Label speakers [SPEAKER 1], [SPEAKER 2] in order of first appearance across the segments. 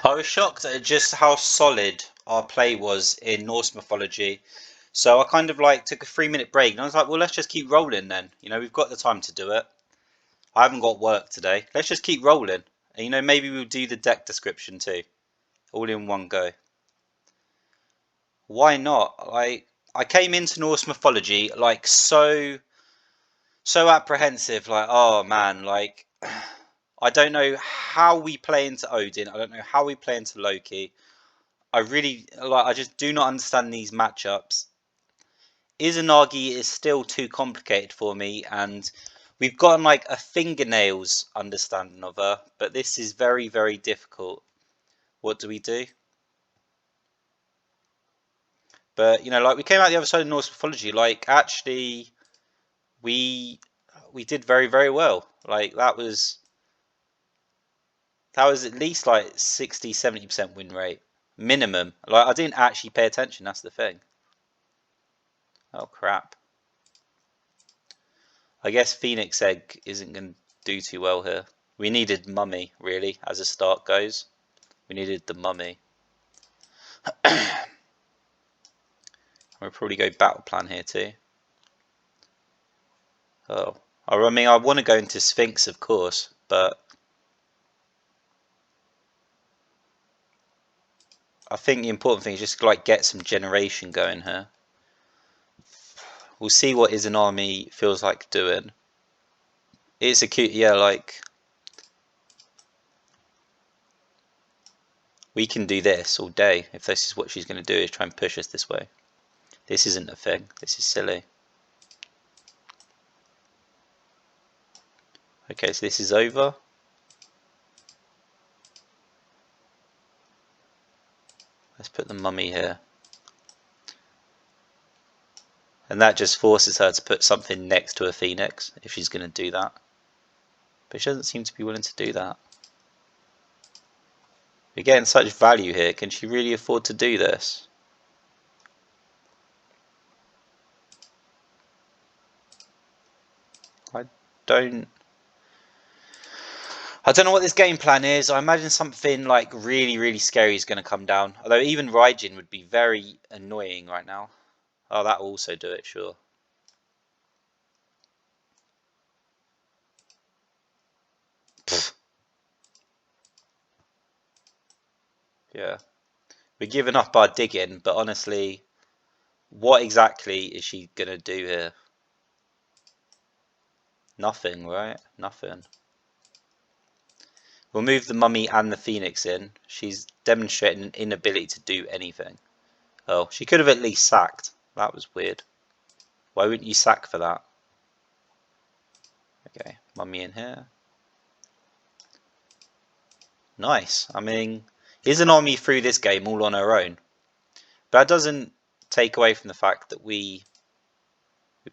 [SPEAKER 1] I was shocked at just how solid our play was in Norse mythology. So I kind of like took a 3 minute break and I was like, well, let's just keep rolling then. We've got the time to do it. I haven't got work today. Let's just keep rolling. And maybe we'll do the deck description too, all in one go. Why not? I came into Norse mythology like so apprehensive, like, oh man, like I don't know how we play into Odin. I don't know how we play into Loki. I just do not understand these matchups. Izanagi is still too complicated for me, and we've gotten like a fingernails understanding of her, but this is very, very difficult. What do we do? But like we came out the other side of Norse mythology, like actually we we did very, very well. Like that was at least like 60-70% win rate minimum. Like I didn't actually pay attention, that's the thing. Oh crap. I guess Phoenix Egg isn't going to do too well here. We needed Mummy, really, as a start goes. We needed the Mummy. We'll probably go Battle Plan here too. Oh, I mean, I want to go into Sphinx, of course, but I think the important thing is just like get some generation going here. We'll see what Izanami feels like doing. It's a cute, yeah, like we can do this all day if this is what she's going to do, is try and push us this way. This isn't a thing. This is silly. Okay, so this is over. Let's put the Mummy here. And that just forces her to put something next to a Phoenix, if she's going to do that. But she doesn't seem to be willing to do that. We're getting such value here. Can she really afford to do this? I don't know what this game plan is. I imagine something like really, really scary is going to come down. Although even Raijin would be very annoying right now. Oh, that'll also do it, sure. Pfft. Yeah. We're giving up our digging, but honestly, what exactly is she going to do here? Nothing, right? Nothing. We'll move the Mummy and the Phoenix in. She's demonstrating an inability to do anything. Oh, she could have at least sacked. That was weird. Why wouldn't you sack for that? Okay, Mummy in here. Nice. I mean, Izanami through this game all on her own. But that doesn't take away from the fact that we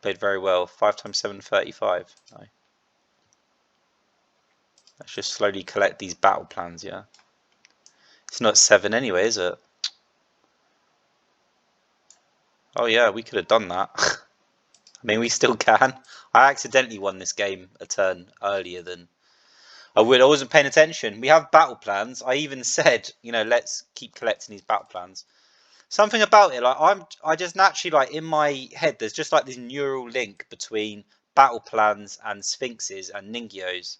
[SPEAKER 1] played very well. 5 times 7, 35. No. Let's just slowly collect these battle plans, yeah? It's not 7 anyway, is it? Oh yeah, we could have done that. I mean, we still can. I accidentally won this game a turn earlier than I would. I wasn't paying attention. We have battle plans. I even said, let's keep collecting these battle plans. Something about it, like I just naturally, like in my head, there's just like this neural link between battle plans and sphinxes and ningyos,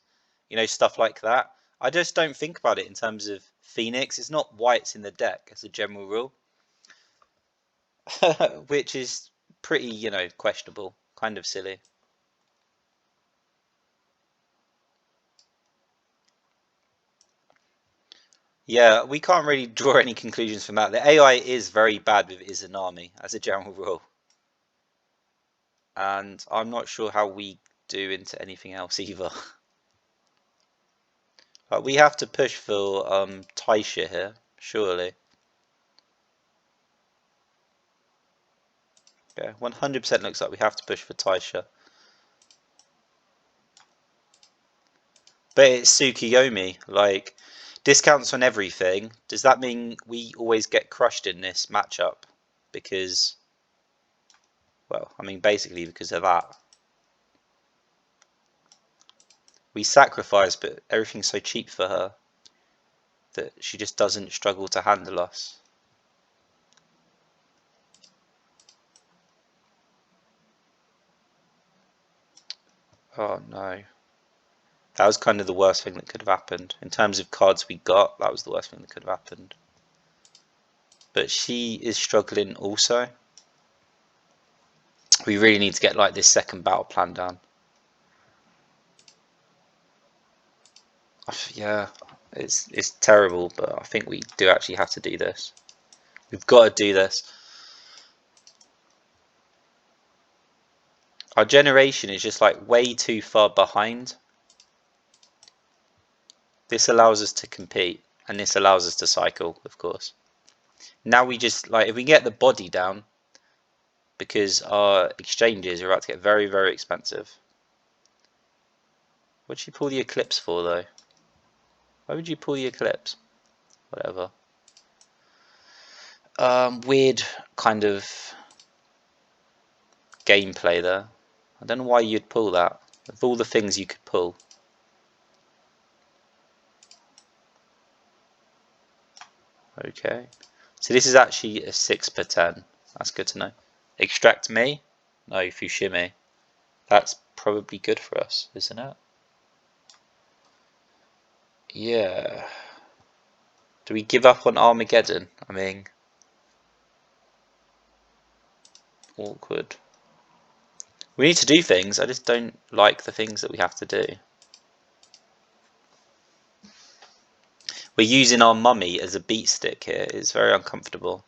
[SPEAKER 1] stuff like that. I just don't think about it in terms of Phoenix. It's not why it's in the deck as a general rule, which is pretty, questionable, kind of silly. Yeah, we can't really draw any conclusions from that. The AI is very bad with Izanami as a general rule. And I'm not sure how we do into anything else either. But we have to push for Taisha here, surely. Yeah, 100% looks like we have to push for Taisha. But it's Tsukiyomi, like, discounts on everything. Does that mean we always get crushed in this matchup? Because, well, I mean, basically because of that. We sacrifice, but everything's so cheap for her. that she just doesn't struggle to handle us. Oh no. That was kind of the worst thing that could have happened. In terms of cards we got, that was the worst thing that could have happened. But she is struggling also. We really need to get like this second battle plan down. Yeah, it's terrible, but I think we do actually have to do this. We've got to do this. Our generation is just like way too far behind. This allows us to compete, and this allows us to cycle, of course. Now we just, like, if we get the body down, because our exchanges are about to get very, very expensive. What'd you pull the Eclipse for, though? Why would you pull the Eclipse? Whatever. Weird kind of gameplay there. I don't know why you'd pull that. Of all the things you could pull. Okay. So this is actually a 6 per 10. That's good to know. Extract me? No, Fushimi. That's probably good for us, isn't it? Yeah. Do we give up on Armageddon? I mean, awkward. We need to do things, I just don't like the things that we have to do. We're using our mummy as a beat stick here. It's very uncomfortable.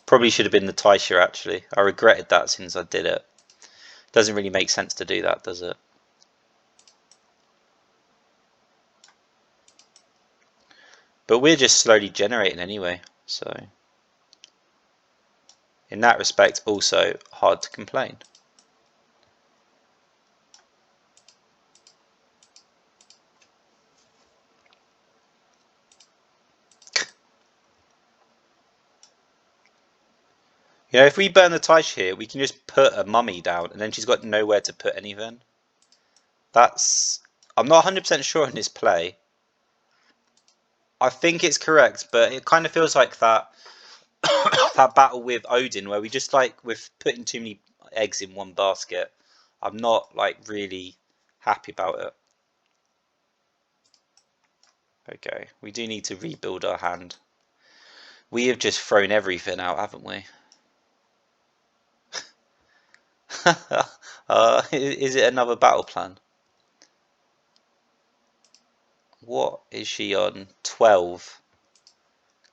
[SPEAKER 1] Probably should have been the Taisha, actually. I regretted that since I did it. Doesn't really make sense to do that, does it? But we're just slowly generating anyway, so in that respect, also hard to complain. You know, if we burn the Taisha here, we can just put a mummy down, and then she's got nowhere to put anything. That's... I'm not 100% sure on this play. I think it's correct, but it kind of feels like that that battle with Odin, where we just like with putting too many eggs in one basket. I'm not like really happy about it. Okay, we do need to rebuild our hand. We have just thrown everything out, haven't we? Is it another battle plan? What is she on? 12.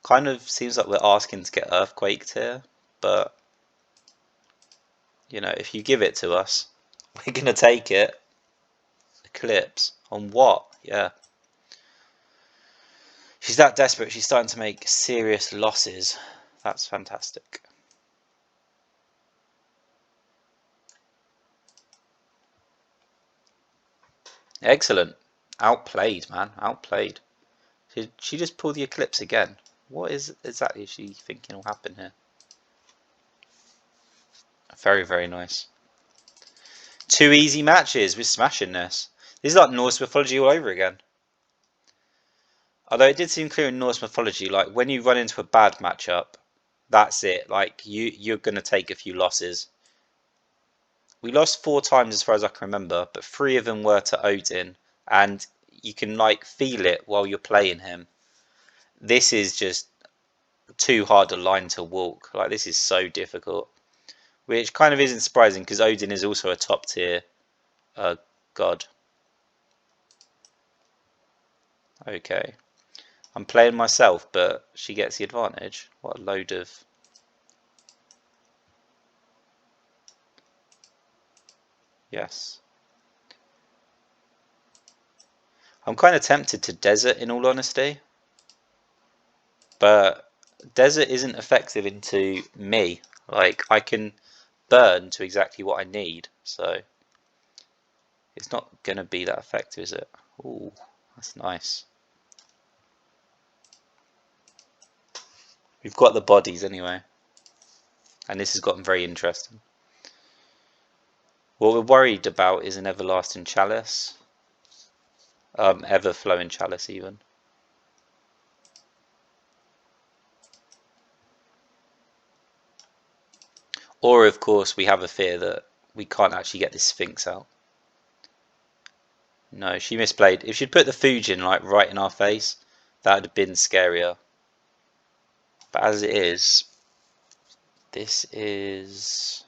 [SPEAKER 1] Kind of seems like we're asking to get earthquaked here, but you know, if you give it to us, we're gonna take it. Eclipse on what? Yeah. She's that desperate, she's starting to make serious losses. That's fantastic. Excellent. Outplayed, man. Outplayed. She just pulled the Eclipse again. What is exactly she thinking will happen here? Very, very nice. 2 easy matches. We're smashing this. This is like Norse mythology all over again. Although it did seem clear in Norse mythology, like when you run into a bad matchup, that's it. Like you're gonna take a few losses. We lost 4 times as far as I can remember, but 3 of them were to Odin, and you can like feel it while you're playing him. This is just too hard a line to walk. Like this is so difficult, which kind of isn't surprising because Odin is also a top tier god. Okay, I'm playing myself, but she gets the advantage. What a load of... Yes. I'm kind of tempted to desert in all honesty, but desert isn't effective into me. Like I can burn to exactly what I need, so it's not gonna be that effective, is it? Ooh, that's nice. We've got the bodies anyway, and this has gotten very interesting. What we're worried about is an everlasting chalice. Ever-flowing chalice even. Or of course we have a fear that we can't actually get this Sphinx out. No, she misplayed. If she'd put the Fujin like right in our face, that would have been scarier. But as it is, this is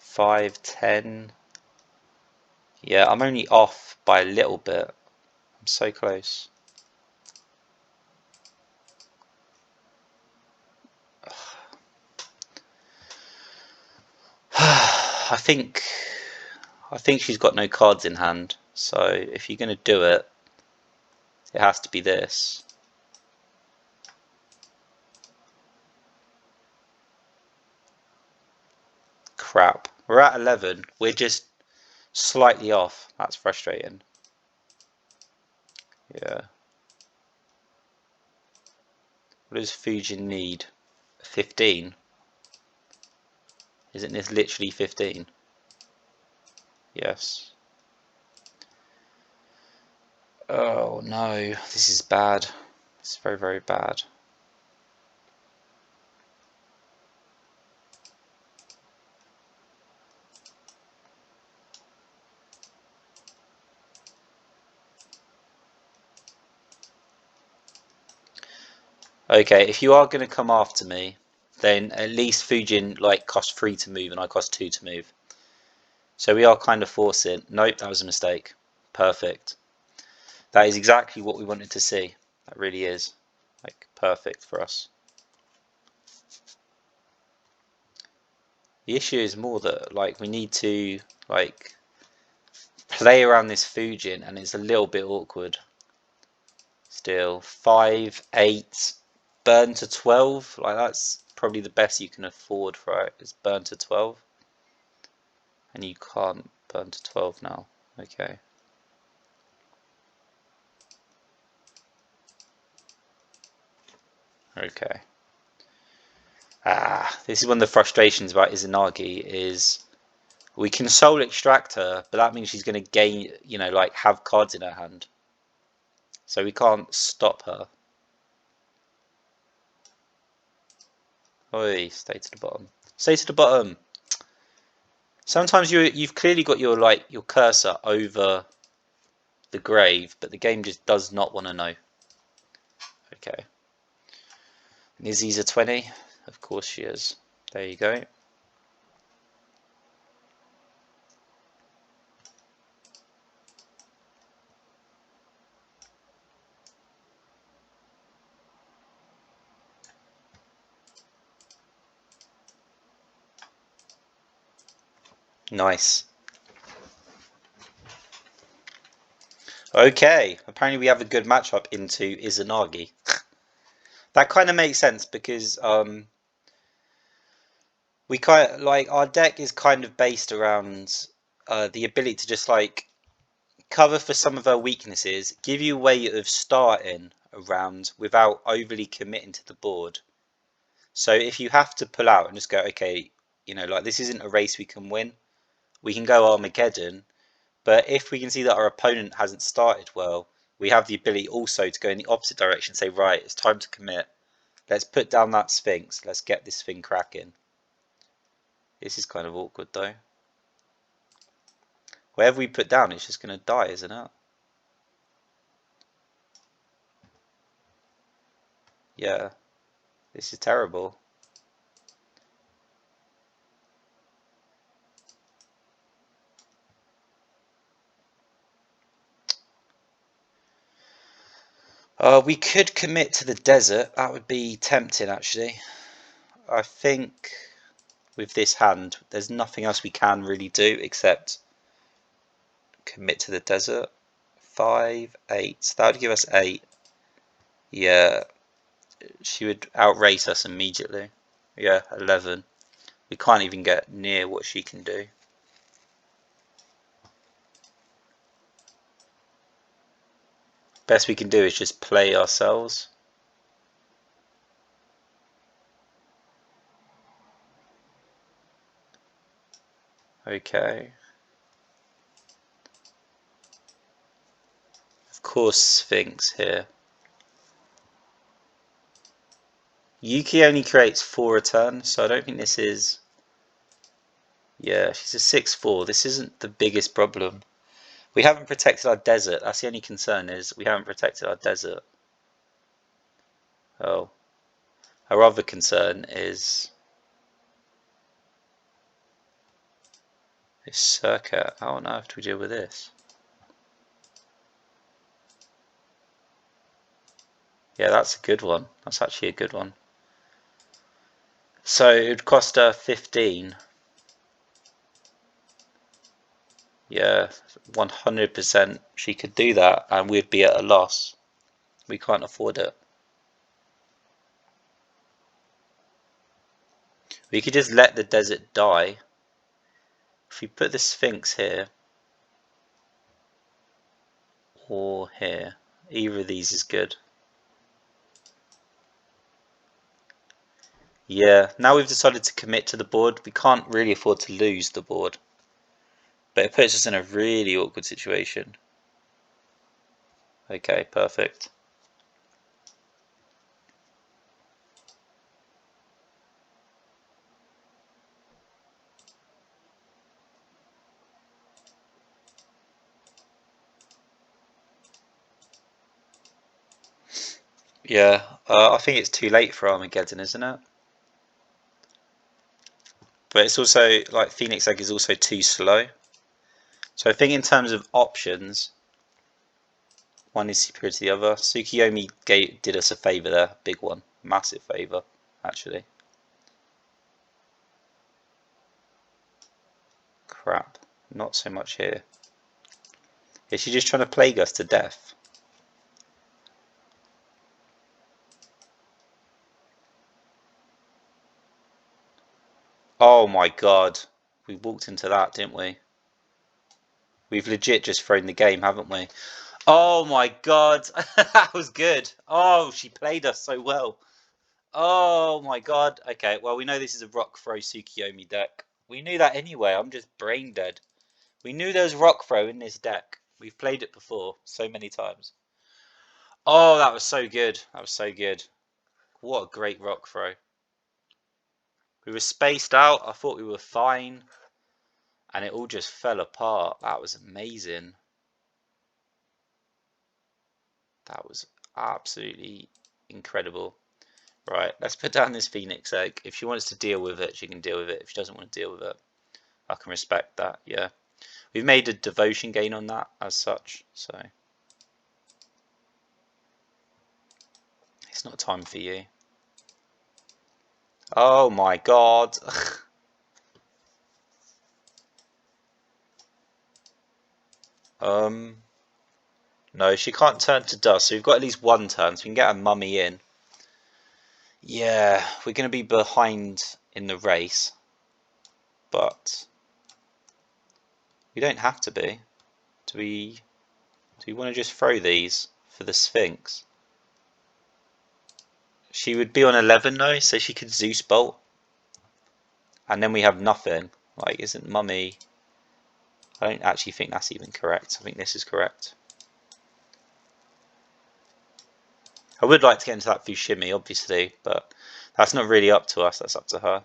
[SPEAKER 1] 5-10. Yeah, I'm only off by a little bit. I'm so close. I think she's got no cards in hand. So if you're gonna do it, it has to be this. Crap. We're at 11. We're just slightly off. That's frustrating. Yeah. What does Fujin need? 15? Isn't this literally 15? Yes. Oh no, this is bad. It's very, very bad. Okay, if you are going to come after me, then at least Fujin like cost 3 to move and I cost 2 to move. So we are kind of forcing. Nope, that was a mistake. Perfect. That is exactly what we wanted to see. That really is. Like, perfect for us. The issue is more that, like, we need to, like, play around this Fujin and it's a little bit awkward. Still, 5, 8, burn to 12. Like, that's probably the best you can afford for it, is burn to 12. And you can't burn to 12 now. Okay. Okay. This is one of the frustrations about Izanagi is we can soul extract her, but that means she's going to gain, you know, like have cards in her hand. So we can't stop her. Oi, stay to the bottom. Stay to the bottom. Sometimes you've clearly got your your cursor over the grave, but the game just does not want to know. Okay. Izzy's a 20. Of course she is. There you go. Nice. Okay, apparently we have a good matchup into Izanagi. That kind of makes sense because we kind of, like our deck is kind of based around the ability to just like cover for some of her weaknesses, give you a way of starting a round without overly committing to the board. So if you have to pull out and just go, okay, you know, like this isn't a race we can win, we can go Armageddon. But if we can see that our opponent hasn't started well, we have the ability also to go in the opposite direction, say, right, it's time to commit. Let's put down that Sphinx. Let's get this thing cracking. This is kind of awkward though. Whatever we put down, it's just going to die, isn't it? Yeah, this is terrible. We could commit to the desert. That would be tempting, actually. I think with this hand, there's nothing else we can really do except commit to the desert. 5, 8. That would give us 8. Yeah, she would outrace us immediately. Yeah, 11. We can't even get near what she can do. Best we can do is just play ourselves. Okay. Of course, Sphinx here. Yuki only creates 4 a turn, so I don't think this is... Yeah, she's a 6/4. This isn't the biggest problem. We haven't protected our desert. That's the only concern, is we haven't protected our desert. Oh. Our other concern is this circuit. How on earth do we deal with this? Yeah, that's a good one. That's actually a good one. So it would cost her 15. Yeah, 100% she could do that and we'd be at a loss. We can't afford it. We could just let the desert die. If we put the Sphinx here or here, either of these is good. Yeah, now we've decided to commit to the board. We can't really afford to lose the board. But it puts us in a really awkward situation. Okay, perfect. Yeah, I think it's too late for Armageddon, isn't it? But it's also, like, Phoenix Egg is also too slow. So I think in terms of options, one is superior to the other. Tsukiyomi did us a favour there, big one, massive favour, actually. Crap, not so much here. Is she just trying to plague us to death? Oh my god, we walked into that, didn't we? We've legit just thrown the game, haven't we? Oh my god, that was good. Oh, she played us so well. Oh my god. Okay, well, we know this is a rock throw Tsukiyomi deck. We knew that anyway. I'm just brain dead. We knew there was rock throw in this deck. We've played it before so many times. Oh, that was so good. That was so good. What a great rock throw. We were spaced out. I thought we were fine. And it all just fell apart. That was amazing. That was absolutely incredible. Right, let's put down this Phoenix Egg. If she wants to deal with it, she can deal with it. If she doesn't want to deal with it, I can respect that, yeah. We've made a devotion gain on that as such, so it's not time for you. Oh my god. No, she can't turn to dust, so we've got at least one turn, so we can get a mummy in. Yeah, we're going to be behind in the race, but we don't have to be. Do we want to just throw these for the Sphinx? She would be on 11 though, so she could Zeus Bolt. And then we have nothing. Like, isn't Mummy... I don't actually think that's even correct. I think this is correct. I would like to get into that Fushimi, obviously, but that's not really up to us. That's up to her.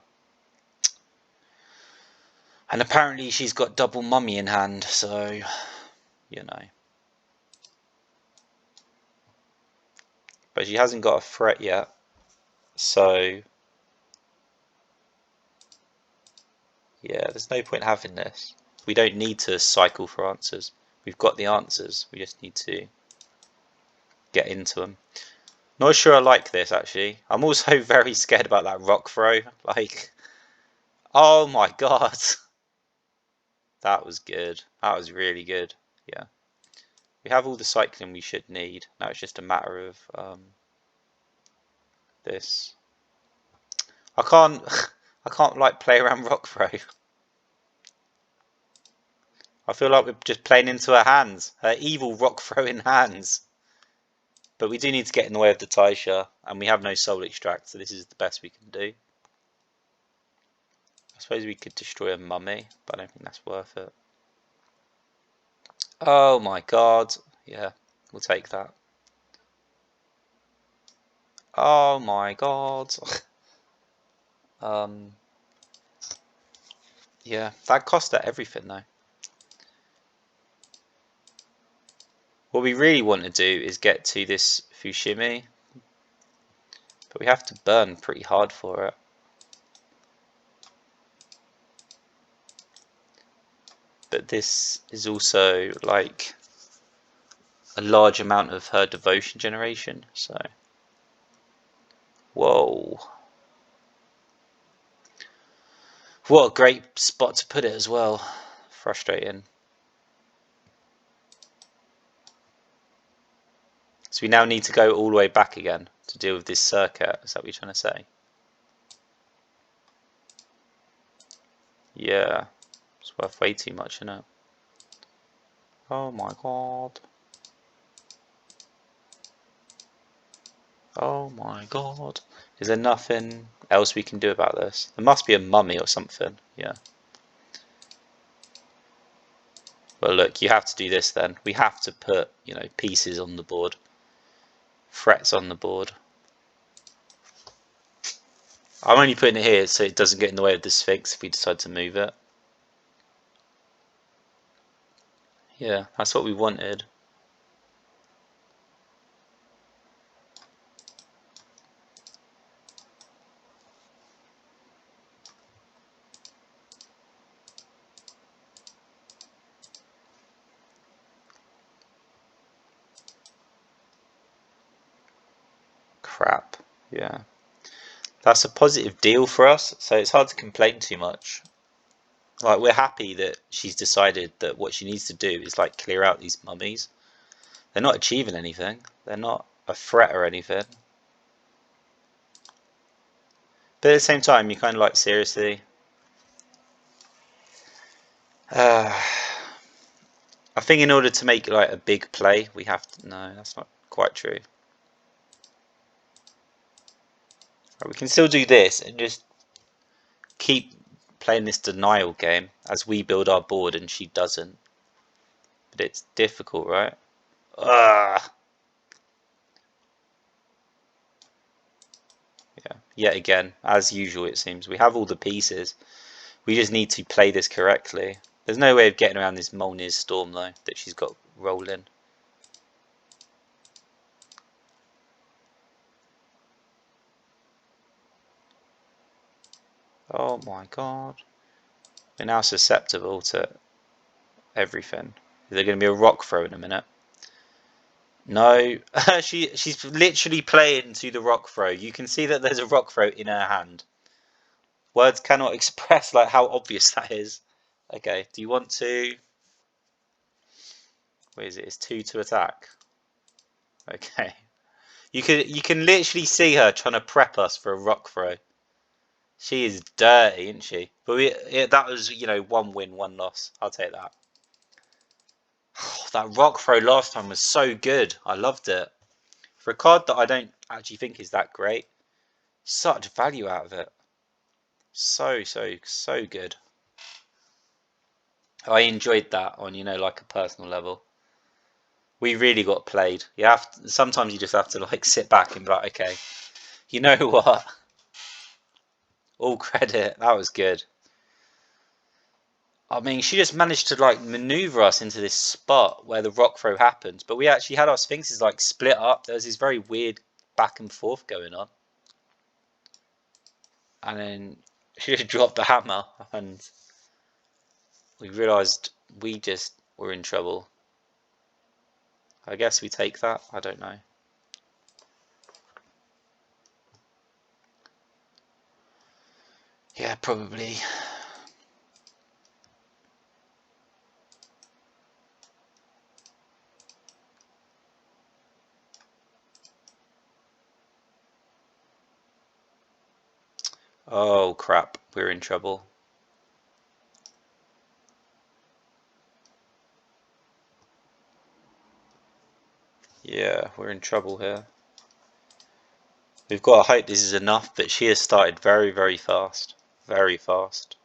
[SPEAKER 1] And apparently she's got double Mummy in hand, so, you know. But she hasn't got a threat yet, so... Yeah, there's no point having this. We don't need to cycle for answers. We've got the answers. We just need to get into them. Not sure I like this, actually. I'm also very scared about that rock throw. Like, oh my god. That was good. That was really good. Yeah. We have all the cycling we should need. Now it's just a matter of this. I can't I can't like play around rock throw. I feel like we're just playing into her hands. Her evil rock throwing hands. But we do need to get in the way of the Taisha, and we have no soul extract, so this is the best we can do. suppose we could destroy a mummy, but I don't think that's worth it. Oh my god. Yeah, we'll take that. Oh my god. Yeah, that cost her everything though. What we really want to do is get to this Fushimi, but we have to burn pretty hard for it. But this is also like a large amount of her devotion generation, so whoa. What a great spot to put it as well. Frustrating. So we now need to go all the way back again to deal with this circuit. Is that what you're trying to say? Yeah. It's worth way too much, isn't it? Oh my god. Oh my god. Is there nothing else we can do about this? There must be a mummy or something. Yeah. Well, look, you have to do this then. We have to put, you know, pieces on the board. Frets on the board. I'm only putting it here so it doesn't get in the way of the Sphinx if we decide to move it. Yeah, that's what we wanted. Crap. Yeah. That's a positive deal for us, so it's hard to complain too much. Like, we're happy that she's decided that what she needs to do is like clear out these mummies. They're not achieving anything. They're not a threat or anything. But at the same time, you're kind of like, seriously? I think in order to make like a big play, we have to... No, that's not quite true. Right, we can still do this and just keep playing this denial game as we build our board and she doesn't. But it's difficult, right? Ugh. Yeah, yet again, as usual it seems. We have all the pieces. We just need to play this correctly. There's no way of getting around this Mjolnir's storm though, that she's got rolling. Oh my god. We're now susceptible to everything. Is there going to be a rock throw in a minute? No. She's literally playing to the rock throw. You can see that there's a rock throw in her hand. Words cannot express like how obvious that is. Okay, do you want to... Where is it? It's 2 to attack. Okay. You can literally see her trying to prep us for a rock throw. She is dirty, isn't she? But that was, you know, 1 win, 1 loss. I'll take that. Oh, that rock throw last time was so good. I loved it. For a card that I don't actually think is that great, such value out of it. So good. I enjoyed that on, you know, like a personal level. We really got played. Sometimes you just have to like sit back and be like, okay, you know what? All credit. That was good. I mean, she just managed to like maneuver us into this spot where the rock throw happened, but we actually had our sphinxes like split up. There was this very weird back and forth going on, and then she just dropped the hammer, and we realised we just were in trouble. I guess we take that. I don't know. Yeah, probably. Oh crap, we're in trouble. Yeah, we're in trouble here. We've got to hope this is enough, but she has started very fast. Very fast.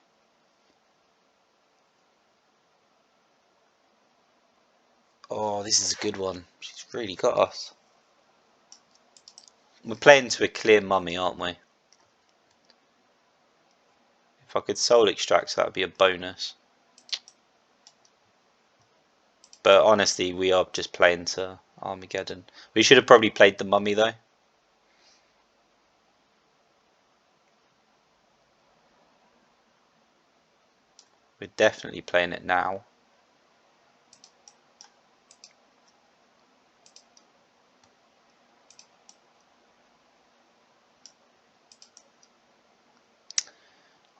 [SPEAKER 1] Oh, this is a good one. She's really got us. We're playing to a clear mummy, aren't we? If I could soul extract, that would be a bonus. But honestly, we are just playing to Armageddon. We should have probably played the mummy though. We're definitely playing it now.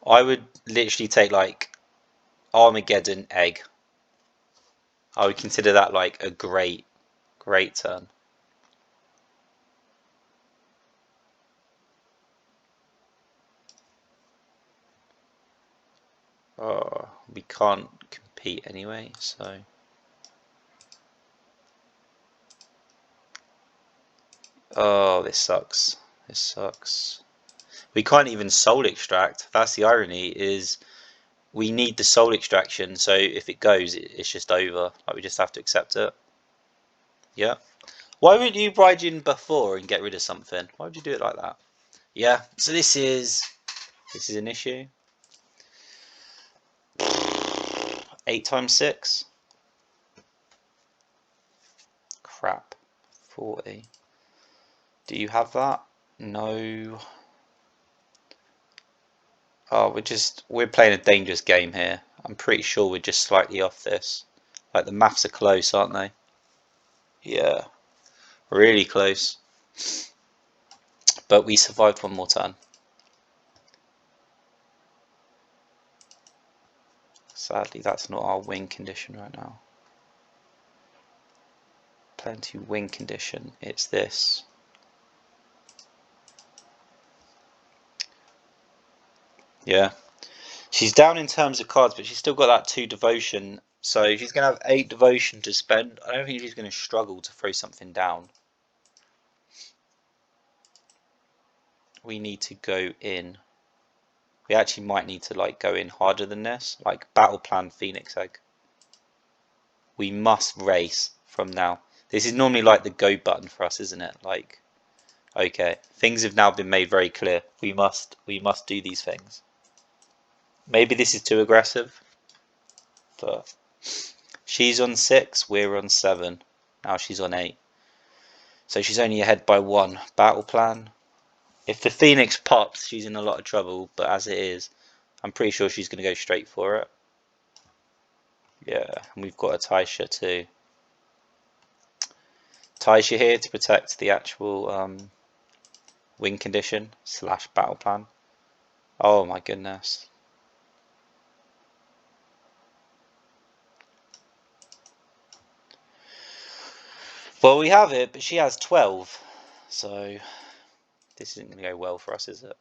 [SPEAKER 1] I would literally take like Armageddon egg. I would consider that like a great turn. Oh, we can't compete anyway, so. Oh, this sucks. This sucks. We can't even soul extract. That's the irony, is we need the soul extraction, so if it goes, it's just over. Like, we just have to accept it. Yeah. Why wouldn't you ride in before and get rid of something? Why would you do it like that? Yeah, so this is an issue. 8 times 6. Crap. 40. Do you have that? No. Oh, we're playing a dangerous game here. I'm pretty sure we're just slightly off this. Like, the maths are close, aren't they? Yeah, really close. But we survived one more turn. Sadly, that's not our win condition right now. Playing to win condition, it's this. Yeah. She's down in terms of cards, but she's still got that 2 devotion. So she's going to have 8 devotion to spend. I don't think she's going to struggle to throw something down. We need to go in. We actually might need to like go in harder than this. Like battle plan Phoenix Egg. We must race from now. This is normally like the go button for us, isn't it? Like, okay, things have now been made very clear. We must do these things. Maybe this is too aggressive, but she's on 6, we're on 7. Now she's on 8. So she's only ahead by 1. Battle plan. If the Phoenix pops, she's in a lot of trouble, but as it is, I'm pretty sure she's going to go straight for it. Yeah, and we've got a Taisha too. Taisha here to protect the actual win condition / battle plan. Oh my goodness. Well, we have it, but she has 12. So this isn't going to go well for us, is it?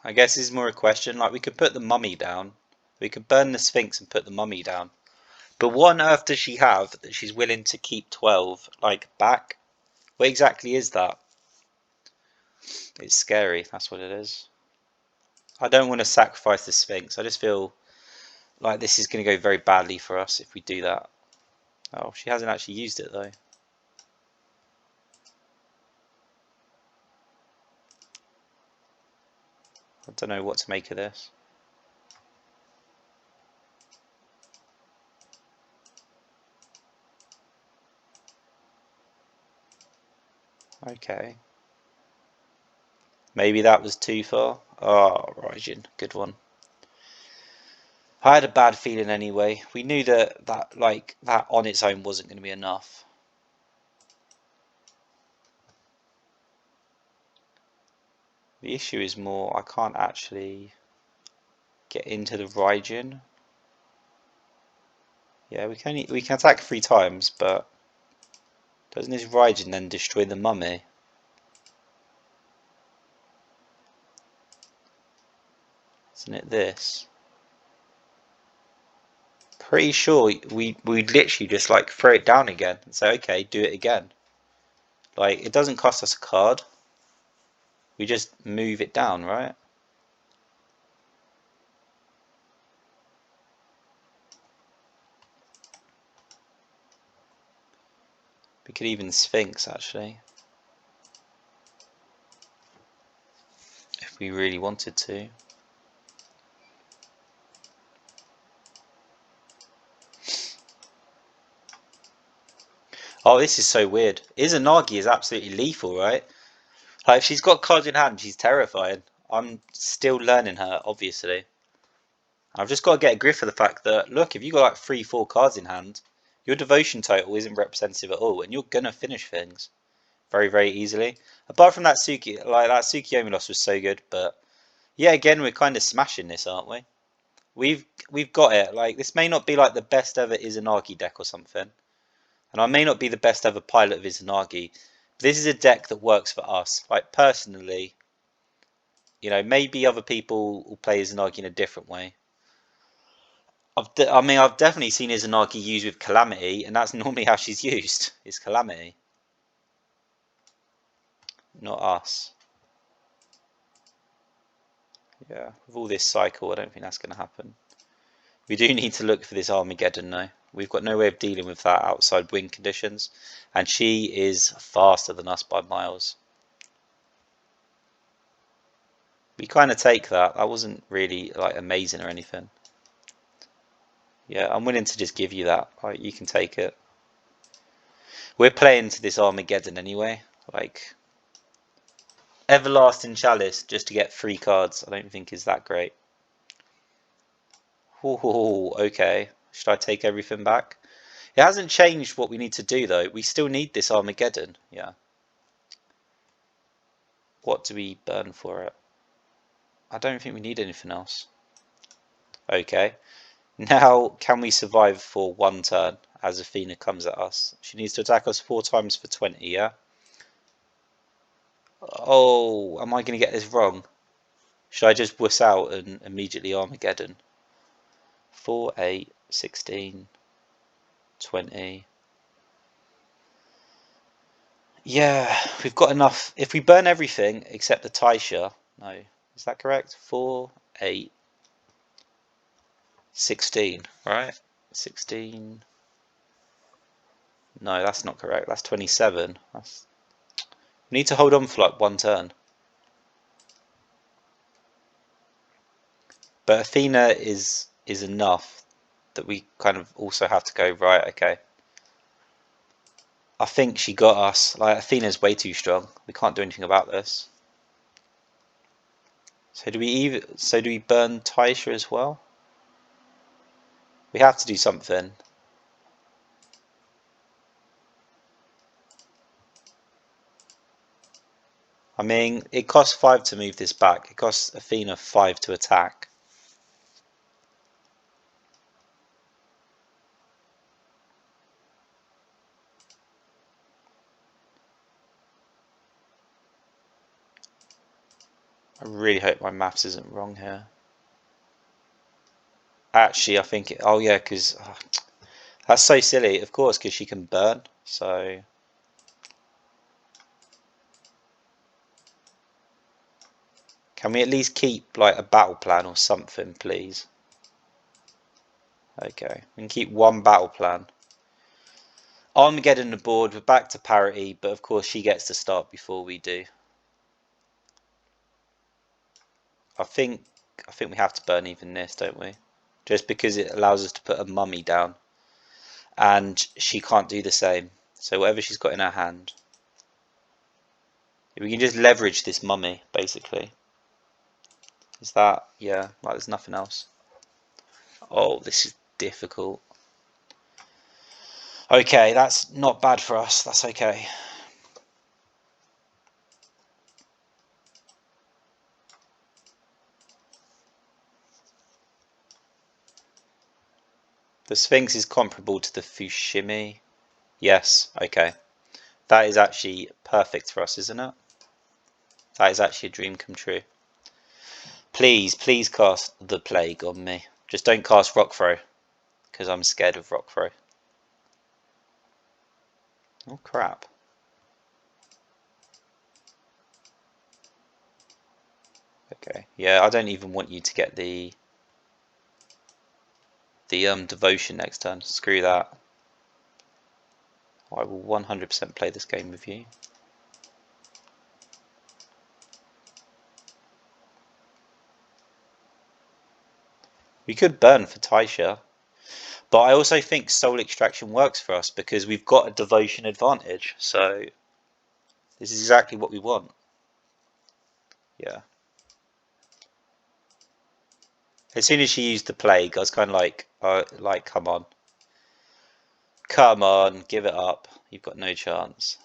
[SPEAKER 1] I guess this is more a question. Like, we could put the mummy down. We could burn the Sphinx and put the mummy down. But what on earth does she have that she's willing to keep 12, like, back? What exactly is that? It's scary, that's what it is. I don't want to sacrifice the Sphinx. I just feel like this is going to go very badly for us if we do that. Oh, she hasn't actually used it though. I don't know what to make of this. Okay. Maybe that was too far. Oh, Raijin, good one. I had a bad feeling anyway. We knew that on its own wasn't going to be enough. The issue is more I can't actually get into the Raijin. Yeah, we can attack 3 times, but doesn't this Raijin then destroy the mummy? Isn't it this? Pretty sure we literally just like throw it down again and say, okay, do it again. Like, it doesn't cost us a card. We just move it down, right? We could even Sphinx, actually. If we really wanted to. Oh, this is so weird. Izanagi is absolutely lethal, right? Like, if she's got cards in hand, she's terrifying. I'm still learning her, obviously. I've just got to get a grip of the fact that, look, if you got like 3, 4 cards in hand, your devotion total isn't representative at all, and you're gonna finish things very, very easily. Apart from that that Tsukiyomi loss was so good, but yeah, again, we're kind of smashing this, aren't we? We've got it. Like, this may not be like the best ever Izanagi deck or something, and I may not be the best ever pilot of Izanagi. But this is a deck that works for us. Like, personally, maybe other people will play Izanagi in a different way. I've definitely seen Izanagi used with Calamity, and that's normally how she's used. Is Calamity, not us. Yeah, with all this cycle, I don't think that's going to happen. We do need to look for this Armageddon though. We've got no way of dealing with that outside wind conditions, and she is faster than us by miles. We kind of take that. That wasn't really like amazing or anything. Yeah, I'm willing to just give you that. Like, you can take it. We're playing to this Armageddon anyway. Like, Everlasting Chalice just to get 3 cards, I don't think is that great. Oh, okay. Should I take everything back? It hasn't changed what we need to do though. We still need this Armageddon. Yeah. What do we burn for it? I don't think we need anything else. Okay. Now, can we survive for 1 turn as Athena comes at us? She needs to attack us 4 times for 20, yeah? Oh, am I going to get this wrong? Should I just wuss out and immediately Armageddon? 4, 8, 16, 20. Yeah, we've got enough. If we burn everything except the Taisha, no, is that correct? 4, 8, 16, right? 16. No, that's not correct. That's 27. We need to hold on for like 1 turn. But Athena is enough that we kind of also have to go, right, okay. I think she got us. Like, Athena's way too strong. We can't do anything about this. So do we burn Taisha as well? We have to do something. I mean, it costs 5 to move this back. It costs Athena 5 to attack. I really hope my maths isn't wrong here. Actually, I think oh yeah, because that's so silly. Of course, because she can burn. So can we at least keep like a battle plan or something, please? Okay, we can keep 1 battle plan. Armageddon the board. We're back to parity, but of course she gets to start before we do. I think we have to burn even this, don't we? Just because it allows us to put a mummy down, and she can't do the same. So whatever she's got in her hand, we can just leverage this mummy, basically. Is that, yeah, like there's nothing else. Oh, this is difficult. Okay, that's not bad for us. That's okay. The Sphinx is comparable to the Fushimi. Yes, okay. That is actually perfect for us, isn't it? That is actually a dream come true. Please, please cast the Plague on me. Just don't cast Rock Throw, because I'm scared of Rock Throw. Oh, crap. Okay, yeah, I don't even want you to get the devotion next turn. Screw that. I will 100% play this game with you. We could burn for Taisha, but I also think Soul Extraction works for us because we've got a devotion advantage, so this is exactly what we want. Yeah. As soon as she used the plague, I was kind of like, come on. Come on, give it up. You've got no chance.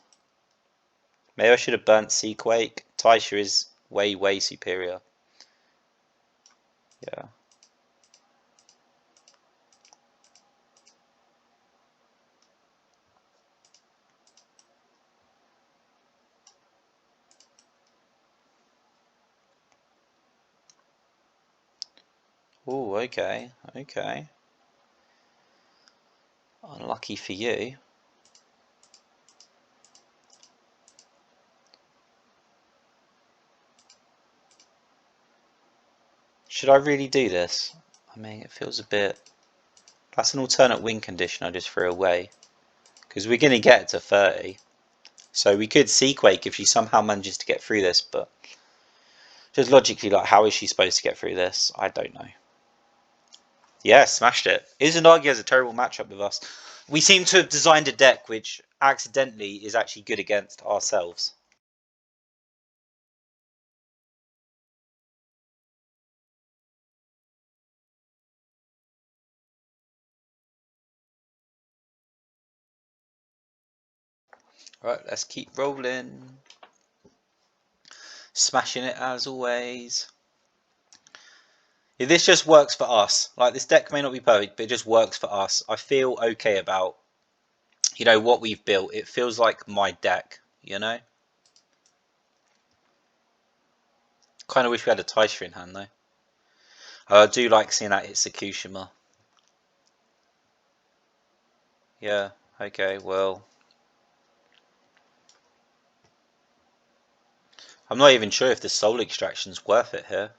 [SPEAKER 1] Maybe I should have burnt Seaquake. Taisha is way, way superior. Yeah. Oh, okay, okay. Unlucky for you. Should I really do this? I mean, it feels a bit... That's an alternate win condition I just threw away. Because we're going to get to 30. So we could Seaquake if she somehow manages to get through this, but... Just logically, like, how is she supposed to get through this? I don't know. Yeah, smashed it. Izanagi has a terrible matchup with us. We seem to have designed a deck which accidentally is actually good against ourselves. Right, let's keep rolling. Smashing it as always. If this just works for us, like this deck may not be perfect, but it just works for us. I feel okay about, what we've built. It feels like my deck, Kind of wish we had a Taisha in hand though. I do like seeing that hit Tsukushima. Yeah, okay, well. I'm not even sure if the Soul Extraction's worth it here.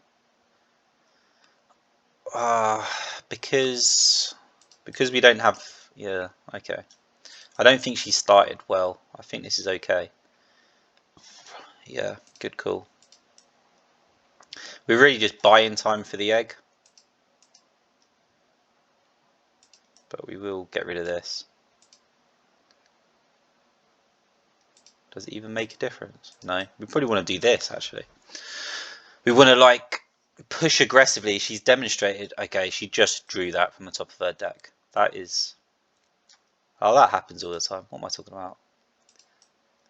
[SPEAKER 1] Because we don't have... Yeah, okay. I don't think she started well. I think this is okay. Yeah, good call. We're really just buying time for the egg. But we will get rid of this. Does it even make a difference? No. We probably want to do this, actually. We want to, push aggressively. She's demonstrated... Okay, she just drew that from the top of her deck. That is... Oh, that happens all the time. What am I talking about?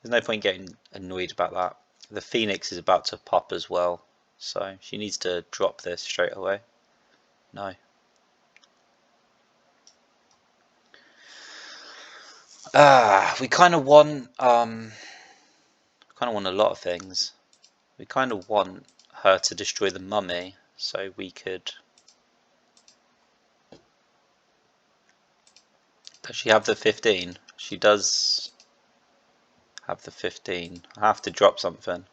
[SPEAKER 1] There's no point getting annoyed about that. The Phoenix is about to pop as well. So she needs to drop this straight away. No. We kind of want a lot of things. We kind of want her to destroy the mummy, so we could... Does she have the 15? She does have the 15. I have to drop something.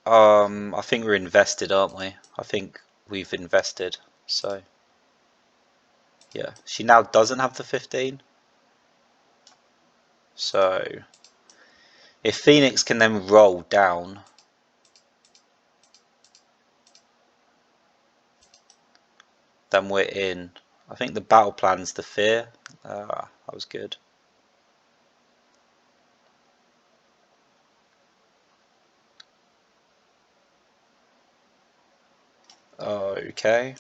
[SPEAKER 1] I think we're invested, aren't we? I think we've invested, so... Yeah, she now doesn't have the 15. So... If Phoenix can then roll down... Then we're in. I think the battle plan's the fear. That was good. Okay.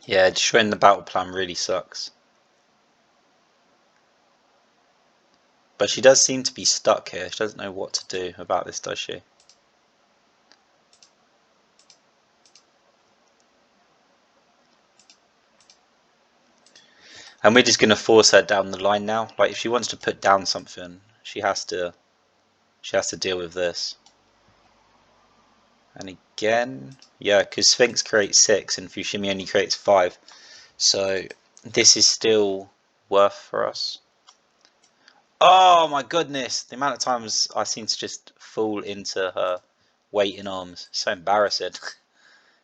[SPEAKER 1] Yeah, destroying the battle plan really sucks. But she does seem to be stuck here. She doesn't know what to do about this, does she? And we're just going to force her down the line now. Like, if she wants to put down something, she has to deal with this. And again, yeah, because Sphinx creates 6 and Fushimi only creates 5. So this is still worth for us. Oh my goodness! The amount of times I seem to just fall into her waiting arms. So embarrassing.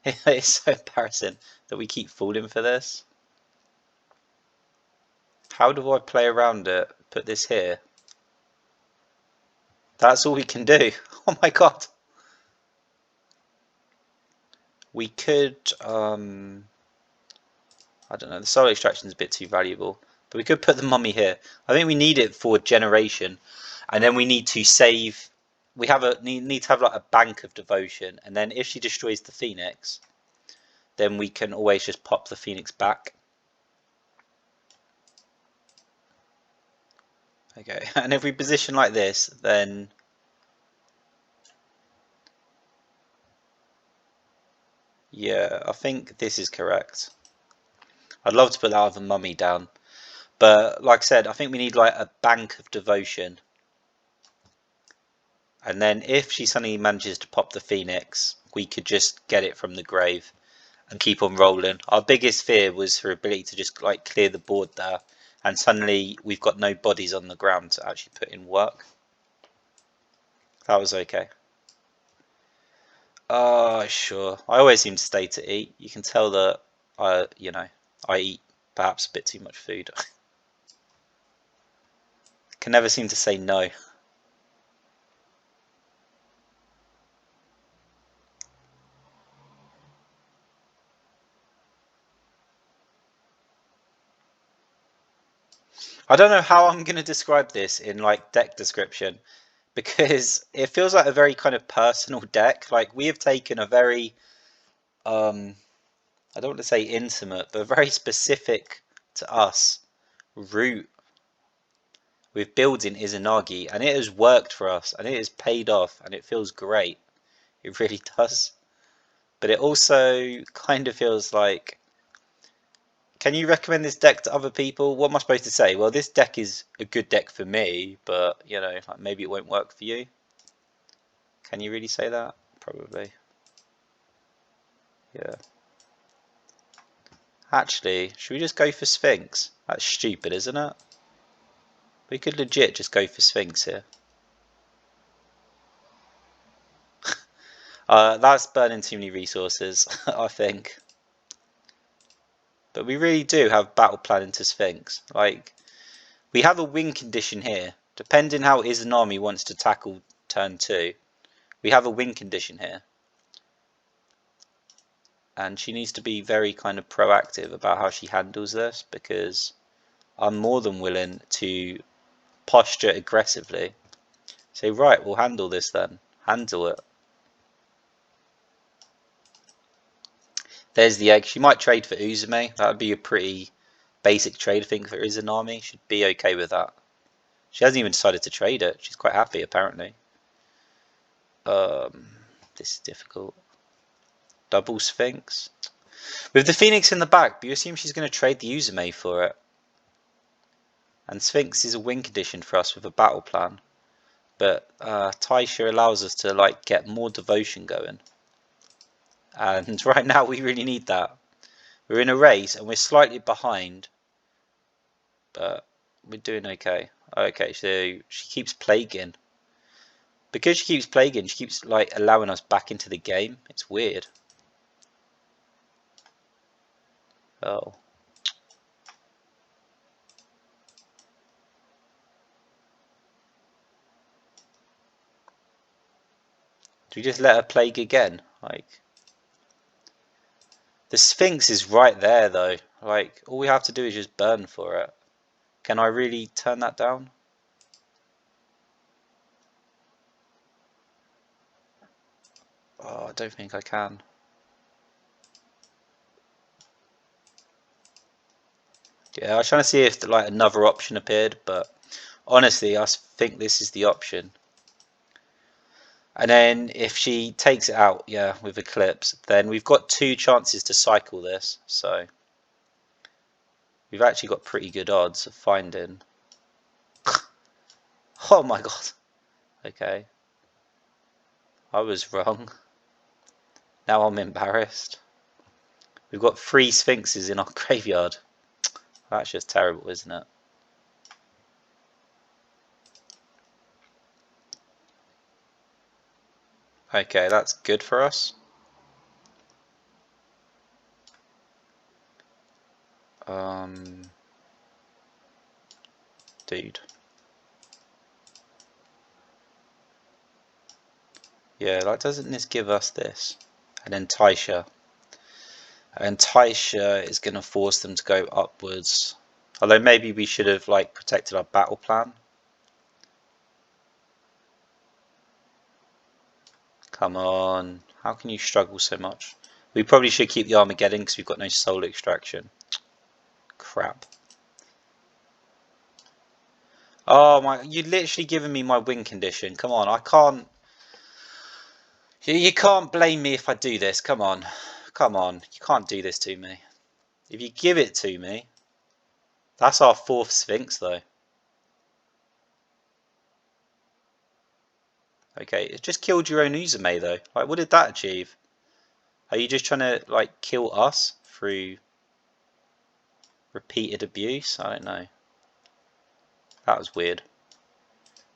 [SPEAKER 1] It's so embarrassing that we keep falling for this. How do I play around it? Put this here. That's all we can do. Oh my god. We could, I don't know, the soul extraction is a bit too valuable. But we could put the mummy here. I think we need it for generation. And then we need to save, we have a need to have like a bank of devotion. And then if she destroys the phoenix, then we can always just pop the phoenix back. Okay, and if we position like this, then yeah, I think this is correct. I'd love to put that other mummy down, but like I said, I think we need like a bank of devotion. And then if she suddenly manages to pop the phoenix, we could just get it from the grave and keep on rolling. Our biggest fear was her ability to just like clear the board there, and suddenly we've got no bodies on the ground to actually put in work. That was okay. Sure. I always seem to stay to eat. You can tell that I eat perhaps a bit too much food. Can never seem to say no. I don't know how I'm going to describe this in like deck description because it feels like a very kind of personal deck. Like we have taken a very I don't want to say intimate, but very specific to us route with building Izanagi, and it has worked for us, and it has paid off, and it feels great. It really does. But it also kind of feels like, can you recommend this deck to other people? What am I supposed to say? Well, this deck is a good deck for me, but you know, like maybe it won't work for you. Can you really say that? Probably. Yeah. Actually, should we just go for Sphinx? That's stupid, isn't it? We could legit just go for Sphinx here. That's burning too many resources, I think. But we really do have battle plan into Sphinx. Like, we have a win condition here. Depending how Izanami wants to tackle turn 2, we have a win condition here. And she needs to be very kind of proactive about how she handles this, because I'm more than willing to posture aggressively. Say, right, we'll handle this then. Handle it. There's the egg. She might trade for Uzume. That would be a pretty basic trade, I think, for Izanami. She'd be okay with that. She hasn't even decided to trade it. She's quite happy, apparently. This is difficult. Double Sphinx. With the Phoenix in the back, but you assume she's going to trade the Uzume for it. And Sphinx is a win condition for us with a battle plan. But Taisha allows us to like get more devotion going. And right now we really need that. We're in a race and we're slightly behind. But we're doing okay. Okay, so she keeps plaguing. Because she keeps plaguing, she keeps like allowing us back into the game. It's weird. Oh. Do we just let her plague again? Like, the Sphinx is right there though. Like, all we have to do is just burn for it. Can I really turn that down? Oh, I don't think I can. Yeah, I was trying to see if like another option appeared, but honestly, I think this is the option. And then if she takes it out, yeah, with Eclipse, then we've got 2 chances to cycle this. So we've actually got pretty good odds of finding. Oh my god. Okay. I was wrong. Now I'm embarrassed. We've got 3 Sphinxes in our graveyard. That's just terrible, isn't it? Okay, that's good for us. Dude. Yeah, like doesn't this give us this? And then Taisha. And Taisha is going to force them to go upwards. Although maybe we should have like protected our battle plan. Come on. How can you struggle so much? We probably should keep the Armageddon because we've got no soul extraction. Crap. Oh my, you're literally giving me my win condition. Come on, I can't. You can't blame me if I do this. Come on. Come on. You can't do this to me. If you give it to me. That's our 4th Sphinx though. Okay, it just killed your own Uzume though. Like, what did that achieve? Are you just trying to, like, kill us through repeated abuse? I don't know. That was weird.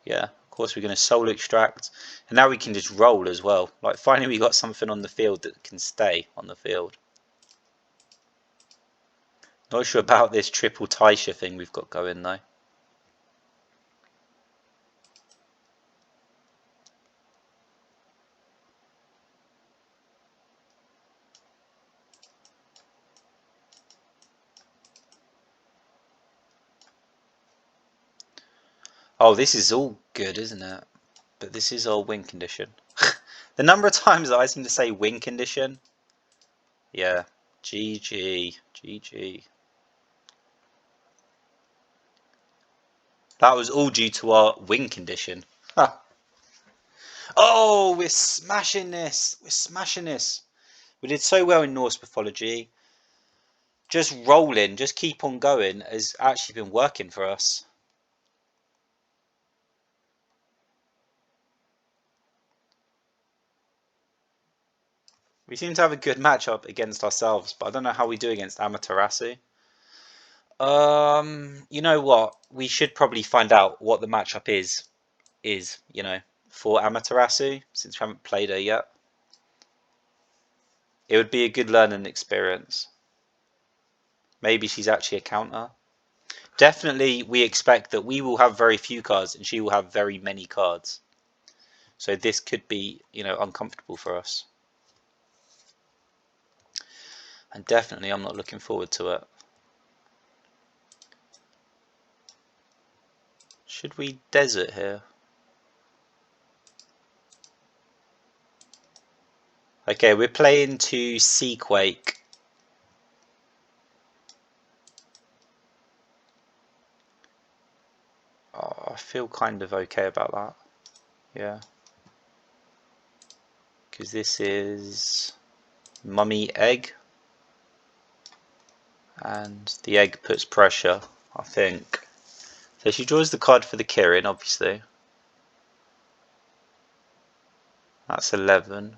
[SPEAKER 1] Yeah, of course we're going to soul extract. And now we can just roll as well. Like, finally we got something on the field that can stay on the field. Not sure about this triple Taisha thing we've got going though. Oh, this is all good, isn't it? But this is our win condition. The number of times that I seem to say win condition. Yeah. GG. GG. That was all due to our win condition. Oh, we're smashing this. We're smashing this. We did so well in Norse mythology. Just rolling, just keep on going has actually been working for us. We seem to have a good matchup against ourselves, but I don't know how we do against Amaterasu. You know what? We should probably find out what the matchup is, you know, for Amaterasu, since we haven't played her yet. It would be a good learning experience. Maybe she's actually a counter. Definitely, we expect that we will have very few cards and she will have very many cards. So this could be, you know, uncomfortable for us. And definitely, I'm not looking forward to it. Should we desert here? Okay, we're playing to Seaquake. Oh, I feel kind of okay about that. Yeah. Because this is Mummy Egg. And the egg puts pressure, I think. So she draws the card for the Kirin, obviously. That's 11.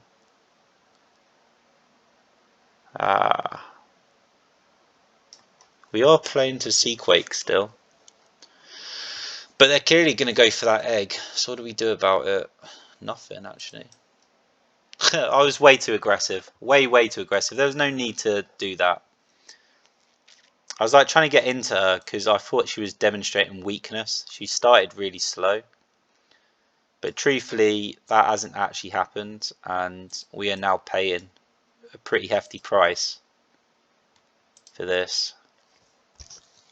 [SPEAKER 1] We are playing to Seaquake still. But they're clearly going to go for that egg. So what do we do about it? Nothing, actually. I was way too aggressive. Way too aggressive. There was no need to do that. I was like trying to get into her because I thought she was demonstrating weakness. She started really slow. But truthfully, that hasn't actually happened. And we are now paying a pretty hefty price for this.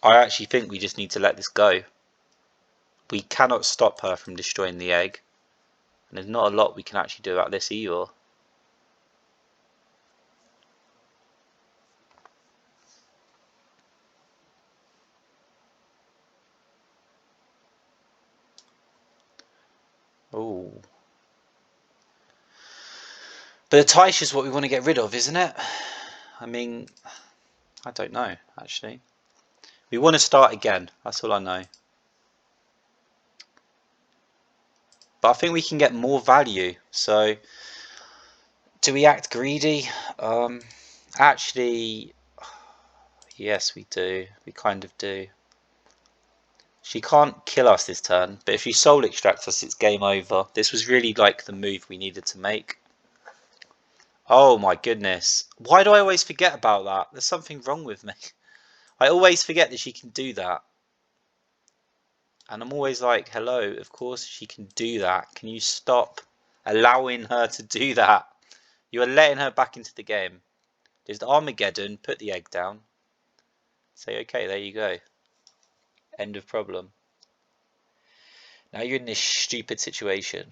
[SPEAKER 1] I actually think we just need to let this go. We cannot stop her from destroying the egg. And there's not a lot we can actually do about this either. Oh. But the Taish is what we want to get rid of, isn't it? I mean, I don't know, actually. We want to start again. That's all I know. But I think we can get more value. So, do we act greedy? Actually, yes, we do. We kind of do. She can't kill us this turn, but if she soul extracts us, it's game over. This was really like the move we needed to make. Oh my goodness. Why do I always forget about that? There's something wrong with me. I always forget that she can do that. And I'm always like, hello, of course she can do that. Can you stop allowing her to do that? You are letting her back into the game. Just Armageddon, put the egg down. Say, okay, there you go. End of problem. Now you're in this stupid situation.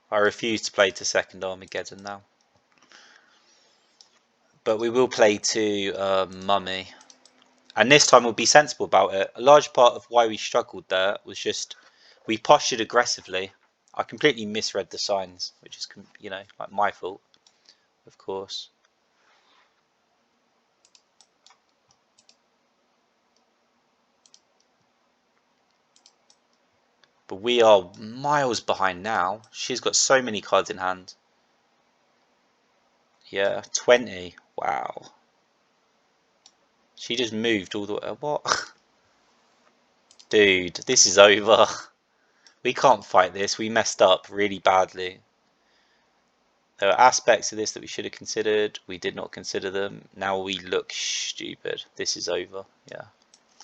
[SPEAKER 1] I refuse to play to second Armageddon now. But we will play to Mummy. And this time we'll be sensible about it. A large part of why we struggled there was just we postured aggressively. I completely misread the signs, which is, you know, like my fault, of course. But we are miles behind now. She's got so many cards in hand. Yeah, 20. Wow. She just moved all the way. What? Dude, this is over. We can't fight this. We messed up really badly. There are aspects of this that we should have considered. We did not consider them. Now we look stupid. This is over. Yeah.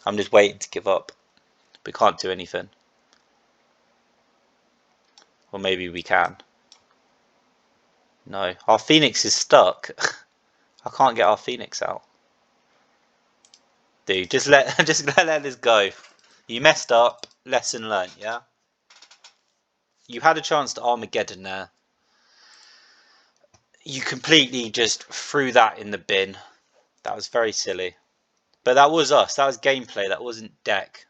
[SPEAKER 1] I'm just waiting to give up. We can't do anything. Or maybe we can. No. Our Phoenix is stuck. I can't get our Phoenix out. Dude, just let this go. You messed up. Lesson learned, yeah? You had a chance to Armageddon there. You completely just threw that in the bin. That was very silly. But that was us. That was gameplay. That wasn't deck.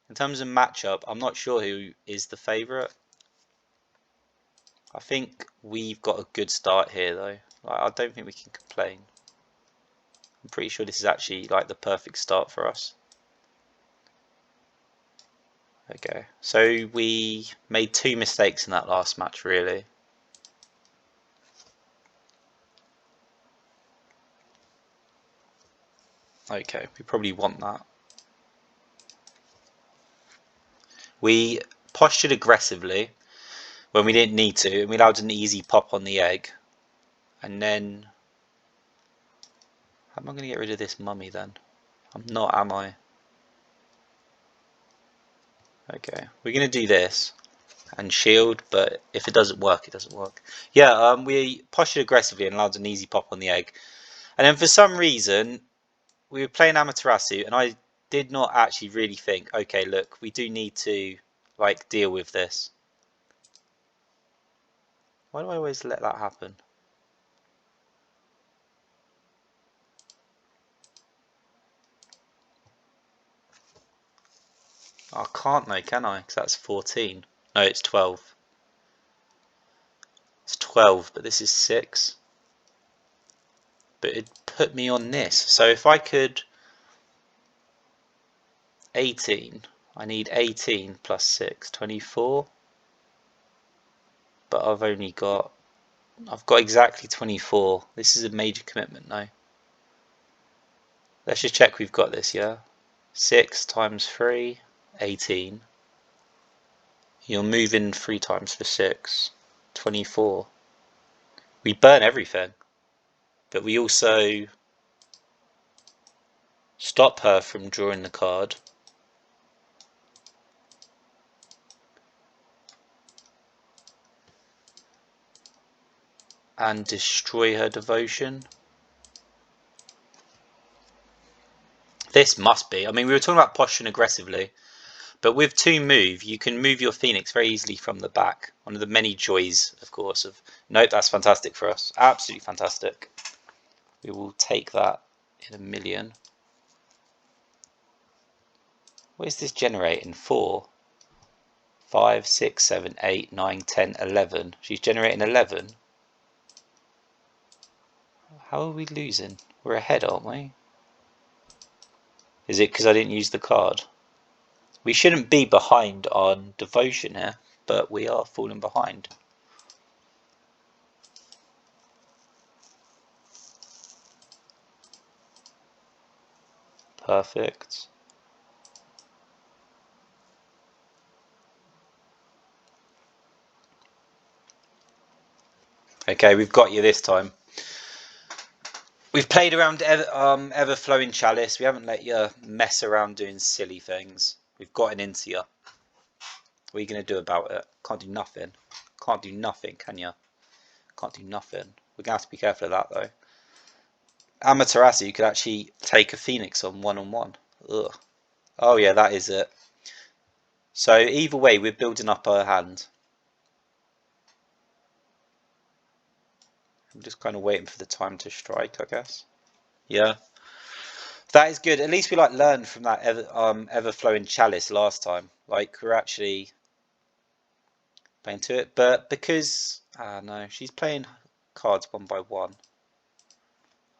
[SPEAKER 1] In terms of matchup, I'm not sure who is the favourite. I think we've got a good start here, though. Like, I don't think we can complain. I'm pretty sure this is actually like the perfect start for us. Okay, so we made 2 mistakes in that last match, really. Okay, we probably want that. We postured aggressively when we didn't need to, and we allowed an easy pop on the egg. And then, how am I going to get rid of this mummy then? I'm not, am I? Okay, we're going to do this and shield, but if it doesn't work, it doesn't work. Yeah, we postured aggressively and allowed an easy pop on the egg. And then for some reason, we were playing Amaterasu, and I did not actually really think, okay, look, we do need to like deal with this. Why do I always let that happen? I can't though, can I? Because that's 14. No, it's 12. It's 12, but this is 6. But it put me on this. So if I could 18, I need 18 plus 6, 24. But I've got exactly 24. This is a major commitment now. Let's just check we've got this, yeah? 6 times 3, 18. You're moving 3 times for 6, 24. We burn everything. But we also stop her from drawing the card. And destroy her devotion. This must be. I mean, we were talking about posturing aggressively. But with 2 move, you can move your Phoenix very easily from the back. One of the many joys, of course, of... Nope, that's fantastic for us. Absolutely fantastic. We will take that in a million. What is this generating? 4, 5, 6, 7, 8, 9, 10, 11. She's generating 11. How are we losing? We're ahead, aren't we? Is it because I didn't use the card? We shouldn't be behind on devotion here, but we are falling behind. Perfect. Okay, we've got you this time. We've played around ever-flowing chalice. We haven't let you mess around doing silly things. We've gotten into you. What are you going to do about it? Can't do nothing. Can't do nothing, can you? Can't do nothing. We're going to have to be careful of that, though. Amaterasu, you could actually take a Phoenix on one-on-one. Ugh. Oh, yeah, that is it. So, either way, we're building up our hand. I'm just kind of waiting for the time to strike, I guess. Yeah. That is good. At least we like learned from that ever-flowing chalice last time. Like we're actually playing to it, but because no, she's playing cards one by one.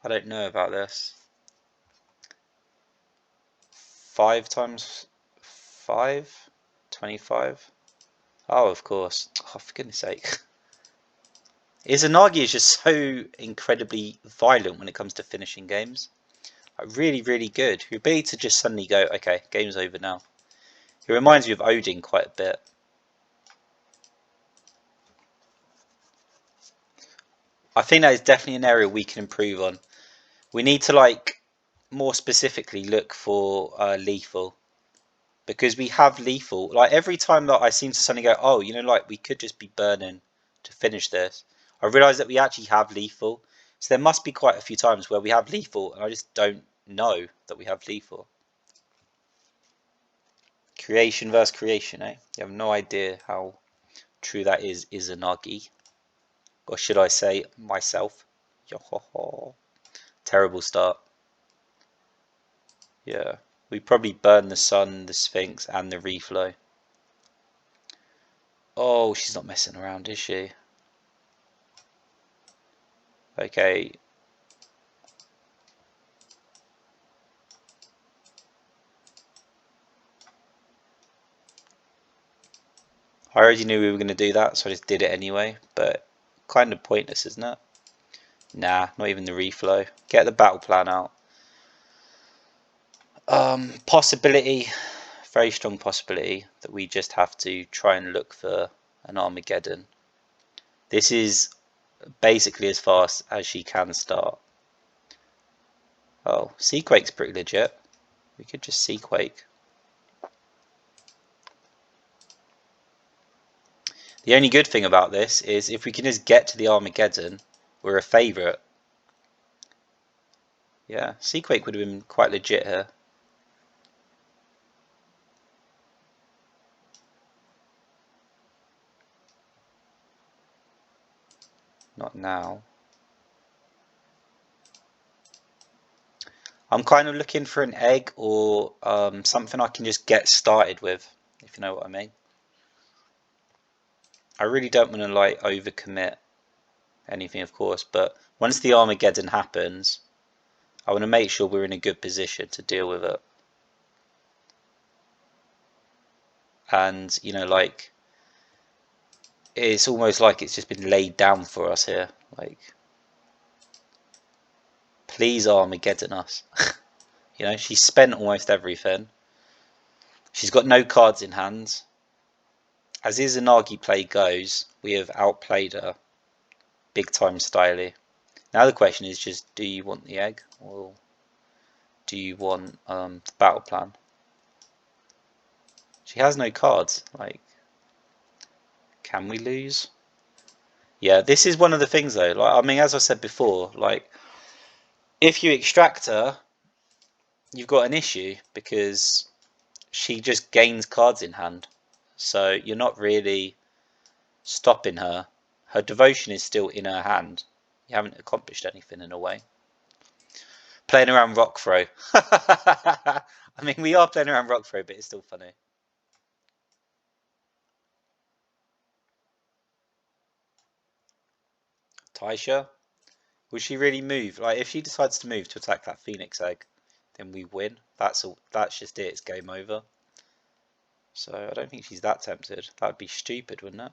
[SPEAKER 1] I don't know about this. 5 times 5, 25. Oh, of course. Oh, for goodness sake. Izanagi is just so incredibly violent when it comes to finishing games. Like really, really good. Your ability to just suddenly go, okay, game's over now. It reminds me of Odin quite a bit. I think that is definitely an area we can improve on. We need to like more specifically look for lethal, because we have lethal. Like every time that I seem to suddenly go, oh, you know, like we could just be burning to finish this. I realise that we actually have lethal. So there must be quite a few times where we have lethal, and I just don't know that we have lethal. Creation versus creation, eh? You have no idea how true that is Izanagi. Or should I say myself? Yo-ho-ho. Terrible start. Yeah. We probably burn the sun, the Sphinx, and the reflow. Oh, she's not messing around, is she? Okay. I already knew we were going to do that, so I just did it anyway. But kind of pointless, isn't it? Nah, not even the reflow. Get the battle plan out. Possibility, very strong possibility that we just have to try and look for an Armageddon. This is basically as fast as she can start. Oh, Seaquake's pretty legit. We could just Seaquake. The only good thing about this is if we can just get to the Armageddon, we're a favourite. Yeah, Seaquake would have been quite legit here. Not now. I'm kind of looking for an egg or something I can just get started with, if you know what I mean. I really don't want to like overcommit anything, of course, but once the Armageddon happens, I want to make sure we're in a good position to deal with it. And, you know, like, it's almost like it's just been laid down for us here. Like, please Armageddon us. You know, she's spent almost everything. She's got no cards in hand. As Izanagi play goes, we have outplayed her big time styly. Now the question is just, do you want the egg or do you want the battle plan? She has no cards. Like, can we lose? Yeah, this is one of the things though. Like, I mean, as I said before, like, if you extract her, you've got an issue because she just gains cards in hand. So you're not really stopping her. Her devotion is still in her hand. You haven't accomplished anything in a way. Playing around rock throw. I mean, we are playing around rock throw, but it's still funny. Taisha, will she really move? Like, if she decides to move to attack that Phoenix egg, then we win. That's all. That's just it. It's game over. So I don't think she's that tempted. That'd be stupid, wouldn't it?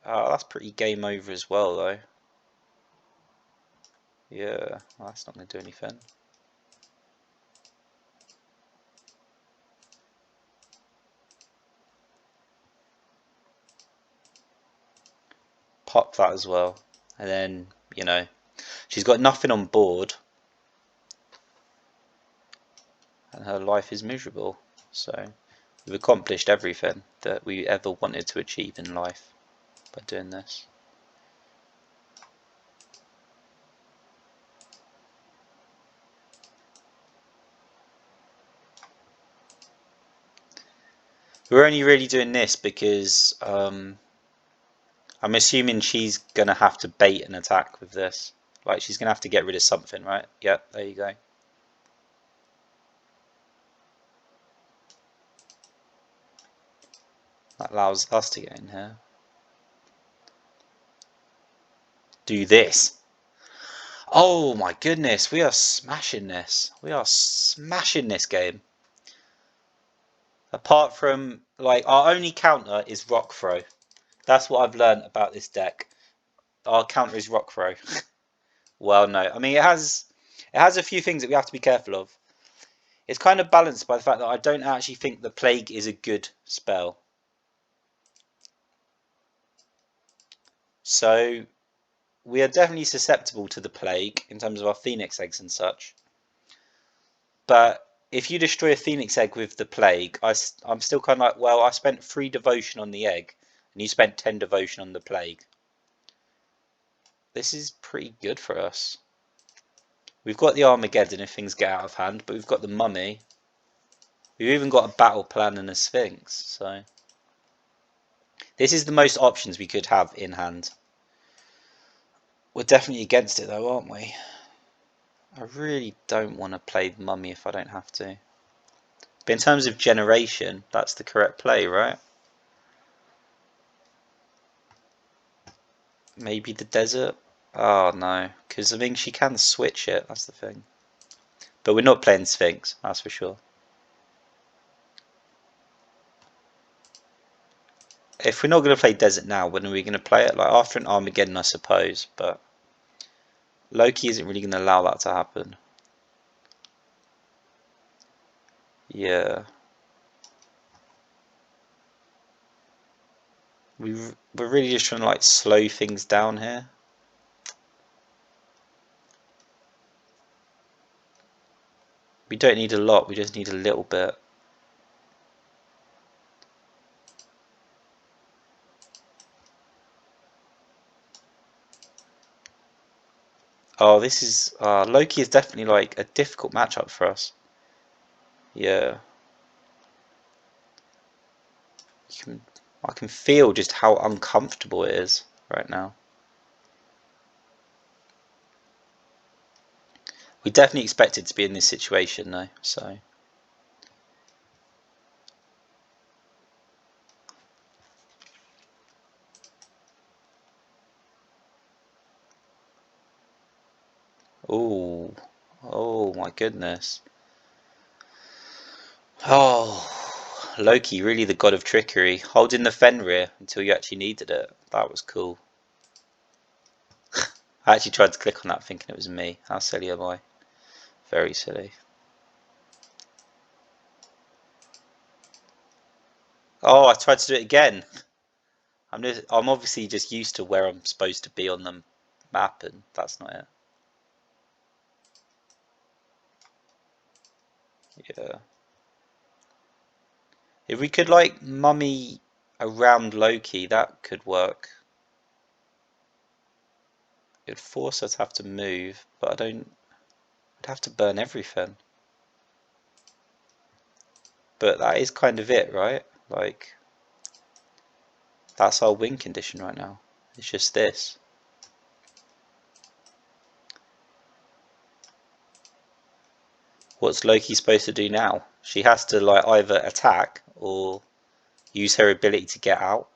[SPEAKER 1] Oh, that's pretty game over as well, though. Yeah, well, that's not going to do anything. pop that as well. And then, you know, she's got nothing on board. And her life is miserable. So we've accomplished everything that we ever wanted to achieve in life by doing this. We're only really doing this because I'm assuming she's going to have to bait an attack with this. Like, she's going to have to get rid of something, right? Yep, there you go. That allows us to get in here. Do this. Oh my goodness, we are smashing this. We are smashing this game. Apart from, like, our only counter is rock throw. That's what I've learned about this deck. Our counter is rock throw. Well, no. I mean, it has a few things that we have to be careful of. It's kind of balanced by the fact that I don't actually think the plague is a good spell. So we are definitely susceptible to the plague in terms of our phoenix eggs and such. But if you destroy a phoenix egg with the plague, I'm still kind of like, well, I spent 3 devotion on the egg, and you spent 10 devotion on the plague. This is pretty good for us. We've got the Armageddon if things get out of hand, but we've got the Mummy. We've even got a battle plan and a Sphinx, so this is the most options we could have in hand. We're definitely against it though, aren't we? I really don't want to play the Mummy if I don't have to. But in terms of generation, that's the correct play, right? Maybe the desert? Oh no, because I mean she can switch it, that's the thing. But we're not playing Sphinx, that's for sure. If we're not going to play desert now, when are we going to play it? Like after an Armageddon, I suppose, but Loki isn't really going to allow that to happen. Yeah. We're really just trying to like slow things down here. We don't need a lot, we just need a little bit. Oh, this is Loki is definitely like a difficult matchup for us. Yeah. I can feel just how uncomfortable it is right now. We definitely expected to be in this situation though, so. Oh, oh my goodness. Oh, Loki, really the god of trickery, holding the Fenrir until you actually needed it. That was cool. I actually tried to click on that thinking it was me. How silly am I? Very silly. Oh, I tried to do it again. I'm obviously just used to where I'm supposed to be on the map, and that's not it. Yeah. If we could like mummy around Loki, that could work. It'd force us to have to move, but I don't. I'd have to burn everything. But that is kind of it, right? Like, that's our win condition right now. It's just this. What's Loki supposed to do now? She has to like either attack or use her ability to get out.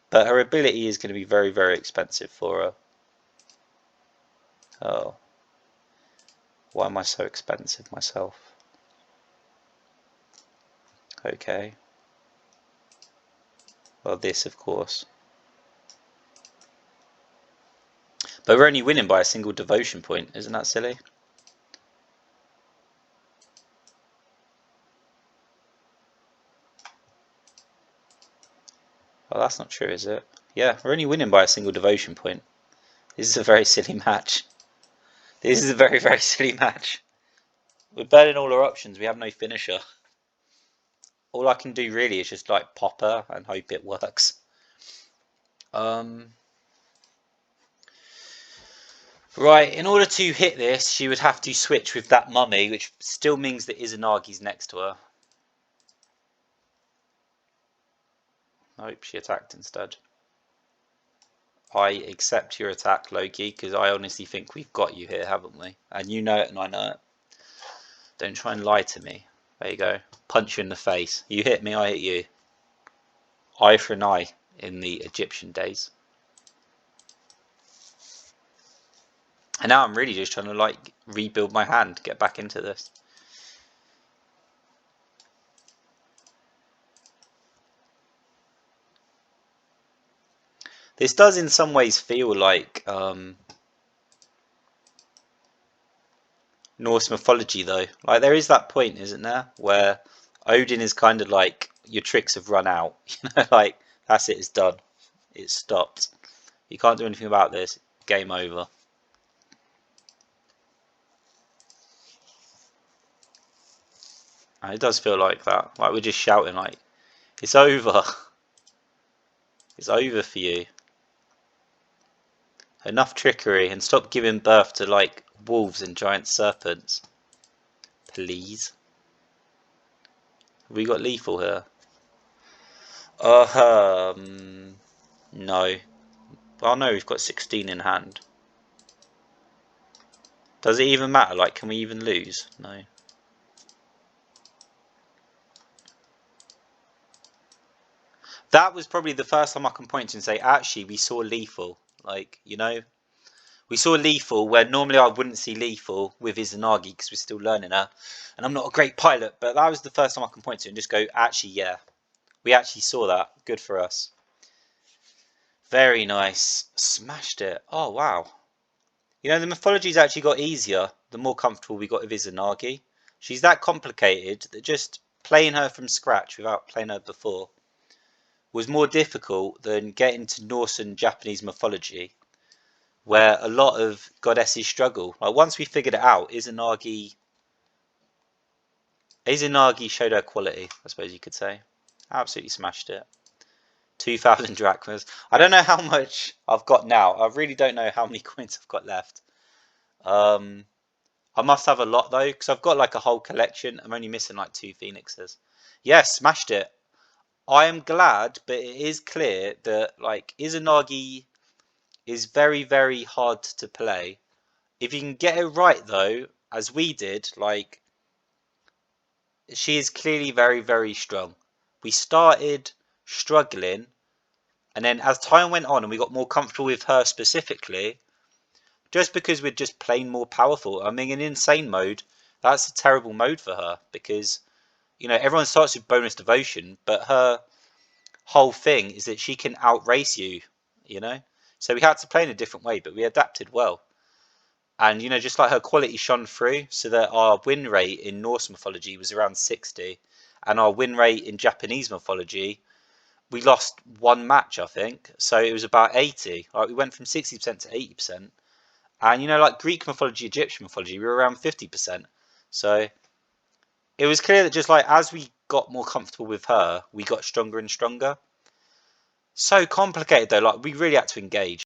[SPEAKER 1] But her ability is going to be very, very expensive for her. Oh. Why am I so expensive myself? Okay. Well, this, of course. But we're only winning by a single devotion point. Isn't that silly? Well, that's not true, is it? Yeah, we're only winning by a single devotion point. This is a very silly match. This is a very, very silly match. We're burning all our options. We have no finisher. All I can do really is just like pop her and hope it works. Right, in order to hit this, she would have to switch with that mummy, which still means that Izanagi's next to her. Nope, she attacked instead. I accept your attack, Loki, because I honestly think we've got you here, haven't we? And you know it and I know it. Don't try and lie to me. There you go. Punch you in the face. You hit me, I hit you. Eye for an eye in the Egyptian days. And now I'm really just trying to like rebuild my hand, get back into this. This does in some ways feel like Norse mythology though. Like there is that point, isn't there, where Odin is kind of like your tricks have run out. You know, like that's it, it's done. It's stopped. You can't do anything about this. Game over. And it does feel like that. Like we're just shouting like, it's over. It's over for you. Enough trickery and stop giving birth to like wolves and giant serpents. Please. Have we got lethal here? No. Oh no, we've got 16 in hand. Does it even matter? Like, can we even lose? No. That was probably the first time I can point to and say, actually, we saw lethal. Like, you know, we saw lethal where normally I wouldn't see lethal with Izanagi because we're still learning her. And I'm not a great pilot, but that was the first time I can point to and just go, actually, yeah, we actually saw that. Good for us. Very nice. Smashed it. Oh, wow. You know, the mythology's actually got easier the more comfortable we got with Izanagi. She's that complicated that just playing her from scratch without playing her before was more difficult than getting to Norse and Japanese mythology, where a lot of goddesses struggle. Like once we figured it out, Izanagi showed her quality, I suppose you could say. Absolutely smashed it. 2,000 drachmas. I don't know how much I've got now. I really don't know how many coins I've got left. I must have a lot though, because I've got like a whole collection. I'm only missing like 2 phoenixes. Yes, smashed it. I am glad, but it is clear that like Izanagi is very, very hard to play. If you can get it right though, as we did, like she is clearly very, very strong. We started struggling, and then as time went on and we got more comfortable with her specifically, just because we're just plain more powerful. I mean, in insane mode, that's a terrible mode for her because, you know, everyone starts with bonus devotion, but her whole thing is that she can outrace you, you know? So we had to play in a different way, but we adapted well. And, you know, just like her quality shone through, so that our win rate in Norse mythology was around 60, and our win rate in Japanese mythology, we lost 1 match, I think. So it was about 80. Like we went from 60% to 80%. And you know, like Greek mythology, Egyptian mythology, we were around 50%. So it was clear that just like as we got more comfortable with her, we got stronger and stronger. So complicated though, like we really had to engage.